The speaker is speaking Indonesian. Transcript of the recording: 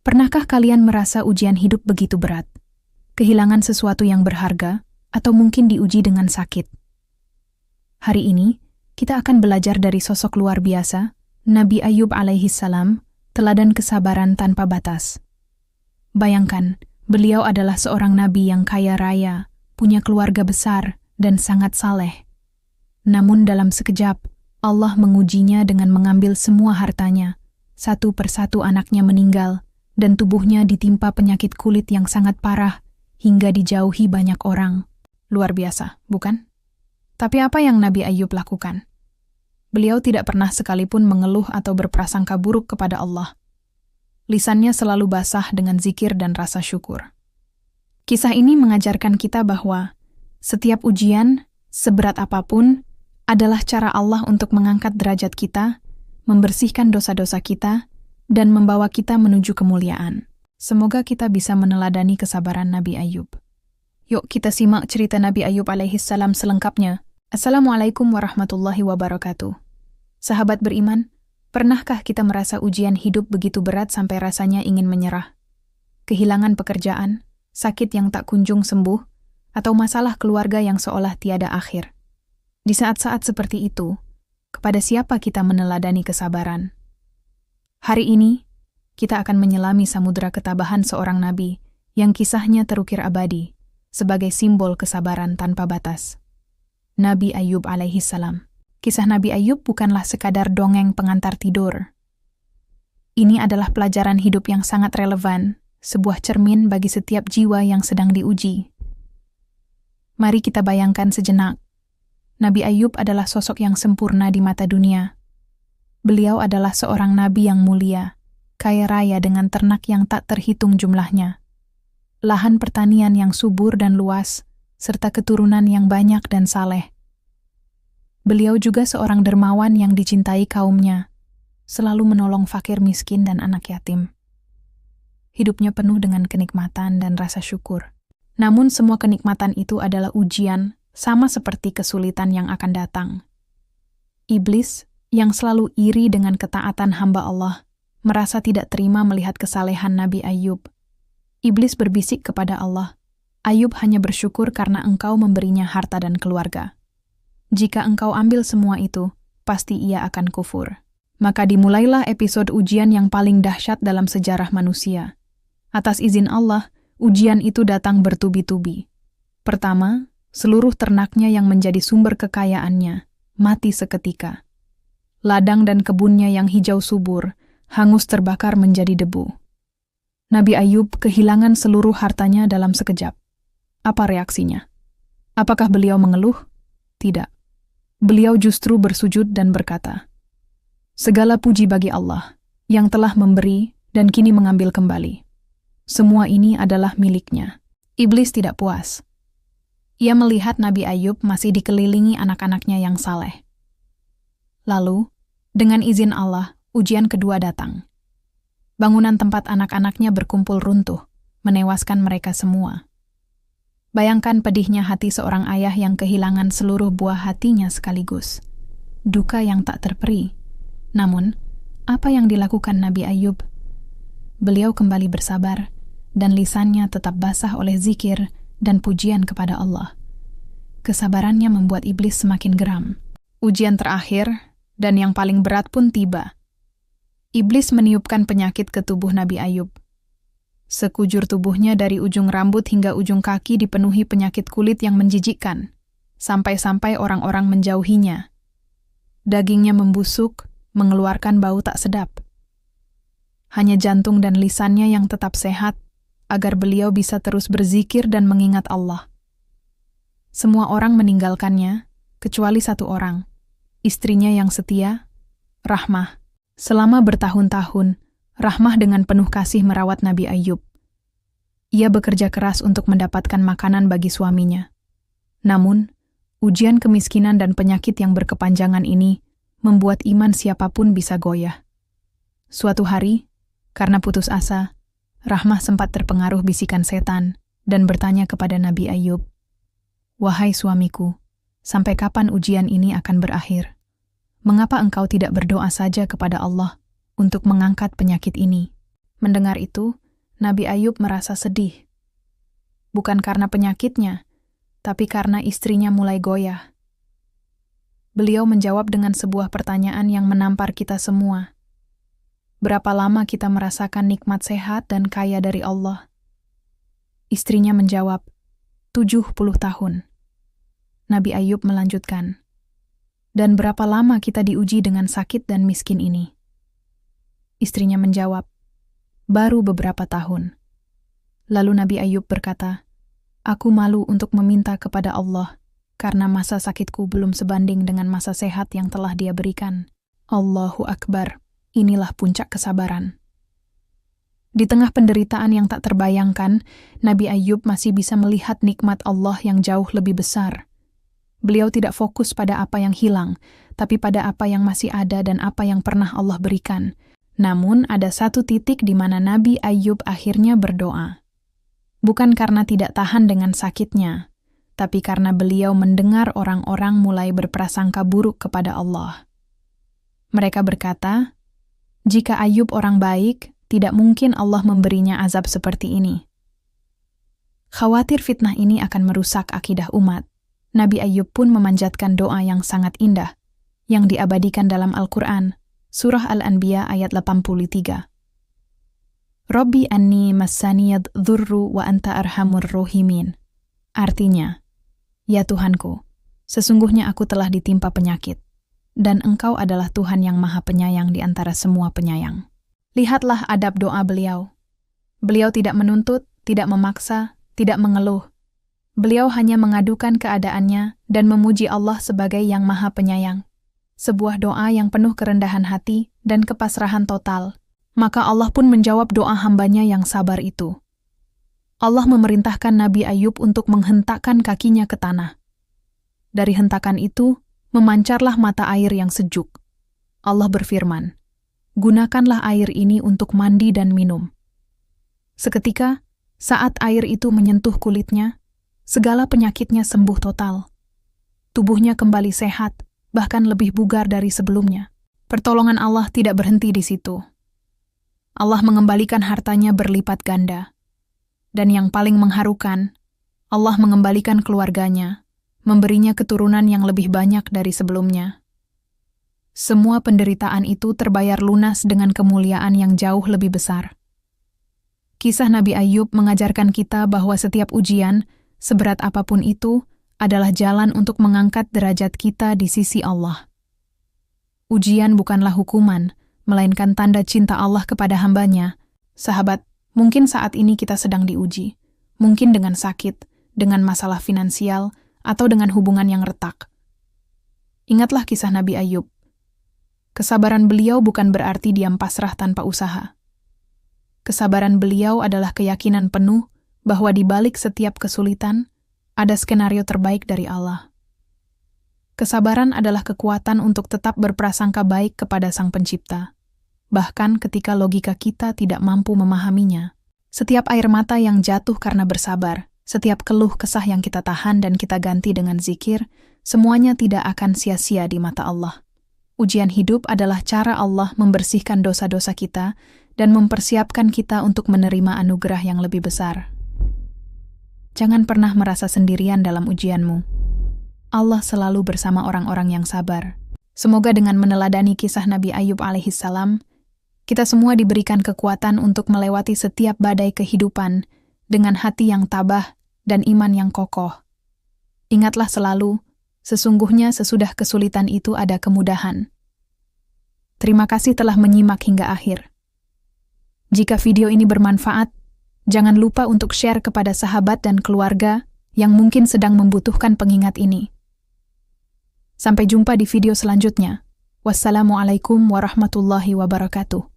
Pernahkah kalian merasa ujian hidup begitu berat? Kehilangan sesuatu yang berharga, atau mungkin diuji dengan sakit? Hari ini, kita akan belajar dari sosok luar biasa, Nabi Ayub alaihissalam, teladan kesabaran tanpa batas. Bayangkan, beliau adalah seorang nabi yang kaya raya, punya keluarga besar, dan sangat saleh. Namun dalam sekejap, Allah mengujinya dengan mengambil semua hartanya. Satu persatu anaknya meninggal, dan tubuhnya ditimpa penyakit kulit yang sangat parah, hingga dijauhi banyak orang. Luar biasa, bukan? Tapi apa yang Nabi Ayub lakukan? Beliau tidak pernah sekalipun mengeluh atau berprasangka buruk kepada Allah. Lisannya selalu basah dengan zikir dan rasa syukur. Kisah ini mengajarkan kita bahwa setiap ujian, seberat apapun, adalah cara Allah untuk mengangkat derajat kita, membersihkan dosa-dosa kita, dan membawa kita menuju kemuliaan. Semoga kita bisa meneladani kesabaran Nabi Ayub. Yuk kita simak cerita Nabi Ayub alaihissalam selengkapnya. Assalamualaikum warahmatullahi wabarakatuh. Sahabat beriman, pernahkah kita merasa ujian hidup begitu berat sampai rasanya ingin menyerah? Kehilangan pekerjaan, sakit yang tak kunjung sembuh, atau masalah keluarga yang seolah tiada akhir. Di saat-saat seperti itu, kepada siapa kita meneladani kesabaran? Hari ini, kita akan menyelami samudera ketabahan seorang nabi yang kisahnya terukir abadi sebagai simbol kesabaran tanpa batas. Nabi Ayub alaihissalam. Kisah Nabi Ayub bukanlah sekadar dongeng pengantar tidur. Ini adalah pelajaran hidup yang sangat relevan, sebuah cermin bagi setiap jiwa yang sedang diuji. Mari kita bayangkan sejenak. Nabi Ayub adalah sosok yang sempurna di mata dunia. Beliau adalah seorang nabi yang mulia, kaya raya dengan ternak yang tak terhitung jumlahnya, lahan pertanian yang subur dan luas, serta keturunan yang banyak dan saleh. Beliau juga seorang dermawan yang dicintai kaumnya, selalu menolong fakir miskin dan anak yatim. Hidupnya penuh dengan kenikmatan dan rasa syukur. Namun semua kenikmatan itu adalah ujian, sama seperti kesulitan yang akan datang. Iblis, yang selalu iri dengan ketaatan hamba Allah, merasa tidak terima melihat kesalehan Nabi Ayub. Iblis berbisik kepada Allah, Ayub hanya bersyukur karena engkau memberinya harta dan keluarga. Jika engkau ambil semua itu, pasti ia akan kufur. Maka dimulailah episode ujian yang paling dahsyat dalam sejarah manusia. Atas izin Allah, ujian itu datang bertubi-tubi. Pertama, seluruh ternaknya yang menjadi sumber kekayaannya mati seketika. Ladang dan kebunnya yang hijau subur, hangus terbakar menjadi debu. Nabi Ayub kehilangan seluruh hartanya dalam sekejap. Apa reaksinya? Apakah beliau mengeluh? Tidak. Beliau justru bersujud dan berkata, "Segala puji bagi Allah, yang telah memberi dan kini mengambil kembali. Semua ini adalah miliknya." Iblis tidak puas. Ia melihat Nabi Ayub masih dikelilingi anak-anaknya yang saleh. Lalu, dengan izin Allah, ujian kedua datang. Bangunan tempat anak-anaknya berkumpul runtuh, menewaskan mereka semua. Bayangkan pedihnya hati seorang ayah yang kehilangan seluruh buah hatinya sekaligus. Duka yang tak terperi. Namun, apa yang dilakukan Nabi Ayub? Beliau kembali bersabar, dan lisannya tetap basah oleh zikir dan pujian kepada Allah. Kesabarannya membuat iblis semakin geram. Ujian terakhir, dan yang paling berat pun tiba. Iblis meniupkan penyakit ke tubuh Nabi Ayub. Sekujur tubuhnya dari ujung rambut hingga ujung kaki dipenuhi penyakit kulit yang menjijikkan, sampai-sampai orang-orang menjauhinya. Dagingnya membusuk, mengeluarkan bau tak sedap. Hanya jantung dan lisannya yang tetap sehat, agar beliau bisa terus berzikir dan mengingat Allah. Semua orang meninggalkannya, kecuali satu orang. Istrinya yang setia, Rahmah. Selama bertahun-tahun, Rahmah dengan penuh kasih merawat Nabi Ayub. Ia bekerja keras untuk mendapatkan makanan bagi suaminya. Namun, ujian kemiskinan dan penyakit yang berkepanjangan ini membuat iman siapapun bisa goyah. Suatu hari, karena putus asa, Rahmah sempat terpengaruh bisikan setan dan bertanya kepada Nabi Ayub, "Wahai suamiku, sampai kapan ujian ini akan berakhir? Mengapa engkau tidak berdoa saja kepada Allah untuk mengangkat penyakit ini?" Mendengar itu, Nabi Ayub merasa sedih. Bukan karena penyakitnya, tapi karena istrinya mulai goyah. Beliau menjawab dengan sebuah pertanyaan yang menampar kita semua. Berapa lama kita merasakan nikmat sehat dan kaya dari Allah? Istrinya menjawab, 70 tahun. Nabi Ayub melanjutkan, dan berapa lama kita diuji dengan sakit dan miskin ini? Istrinya menjawab, baru beberapa tahun. Lalu Nabi Ayub berkata, aku malu untuk meminta kepada Allah, karena masa sakitku belum sebanding dengan masa sehat yang telah Dia berikan. Allahu Akbar, inilah puncak kesabaran. Di tengah penderitaan yang tak terbayangkan, Nabi Ayub masih bisa melihat nikmat Allah yang jauh lebih besar. Beliau tidak fokus pada apa yang hilang, tapi pada apa yang masih ada dan apa yang pernah Allah berikan. Namun, ada satu titik di mana Nabi Ayub akhirnya berdoa. Bukan karena tidak tahan dengan sakitnya, tapi karena beliau mendengar orang-orang mulai berprasangka buruk kepada Allah. Mereka berkata, jika Ayub orang baik, tidak mungkin Allah memberinya azab seperti ini. Khawatir fitnah ini akan merusak akidah umat, Nabi Ayub pun memanjatkan doa yang sangat indah, yang diabadikan dalam Al-Quran, Surah Al-Anbiya ayat 83. Rabbi anni massaniyad dhurru wa anta arhamur rahimin. Artinya, ya Tuhanku, sesungguhnya aku telah ditimpa penyakit, dan Engkau adalah Tuhan yang maha penyayang di antara semua penyayang. Lihatlah adab doa beliau. Beliau tidak menuntut, tidak memaksa, tidak mengeluh. Beliau hanya mengadukan keadaannya dan memuji Allah sebagai yang maha penyayang. Sebuah doa yang penuh kerendahan hati dan kepasrahan total. Maka Allah pun menjawab doa hambanya yang sabar itu. Allah memerintahkan Nabi Ayub untuk menghentakkan kakinya ke tanah. Dari hentakan itu, memancarlah mata air yang sejuk. Allah berfirman, gunakanlah air ini untuk mandi dan minum. Seketika, saat air itu menyentuh kulitnya, segala penyakitnya sembuh total. Tubuhnya kembali sehat, bahkan lebih bugar dari sebelumnya. Pertolongan Allah tidak berhenti di situ. Allah mengembalikan hartanya berlipat ganda. Dan yang paling mengharukan, Allah mengembalikan keluarganya, memberinya keturunan yang lebih banyak dari sebelumnya. Semua penderitaan itu terbayar lunas dengan kemuliaan yang jauh lebih besar. Kisah Nabi Ayub mengajarkan kita bahwa setiap ujian, seberat apapun itu, adalah jalan untuk mengangkat derajat kita di sisi Allah. Ujian bukanlah hukuman, melainkan tanda cinta Allah kepada hambanya. Sahabat, mungkin saat ini kita sedang diuji. Mungkin dengan sakit, dengan masalah finansial, atau dengan hubungan yang retak. Ingatlah kisah Nabi Ayub. Kesabaran beliau bukan berarti diam pasrah tanpa usaha. Kesabaran beliau adalah keyakinan penuh bahwa di balik setiap kesulitan, ada skenario terbaik dari Allah. Kesabaran adalah kekuatan untuk tetap berprasangka baik kepada Sang Pencipta, bahkan ketika logika kita tidak mampu memahaminya. Setiap air mata yang jatuh karena bersabar, setiap keluh kesah yang kita tahan dan kita ganti dengan zikir, semuanya tidak akan sia-sia di mata Allah. Ujian hidup adalah cara Allah membersihkan dosa-dosa kita dan mempersiapkan kita untuk menerima anugerah yang lebih besar. Jangan pernah merasa sendirian dalam ujianmu. Allah selalu bersama orang-orang yang sabar. Semoga dengan meneladani kisah Nabi Ayub alaihissalam, kita semua diberikan kekuatan untuk melewati setiap badai kehidupan dengan hati yang tabah dan iman yang kokoh. Ingatlah selalu, sesungguhnya sesudah kesulitan itu ada kemudahan. Terima kasih telah menyimak hingga akhir. Jika video ini bermanfaat, jangan lupa untuk share kepada sahabat dan keluarga yang mungkin sedang membutuhkan pengingat ini. Sampai jumpa di video selanjutnya. Wassalamualaikum warahmatullahi wabarakatuh.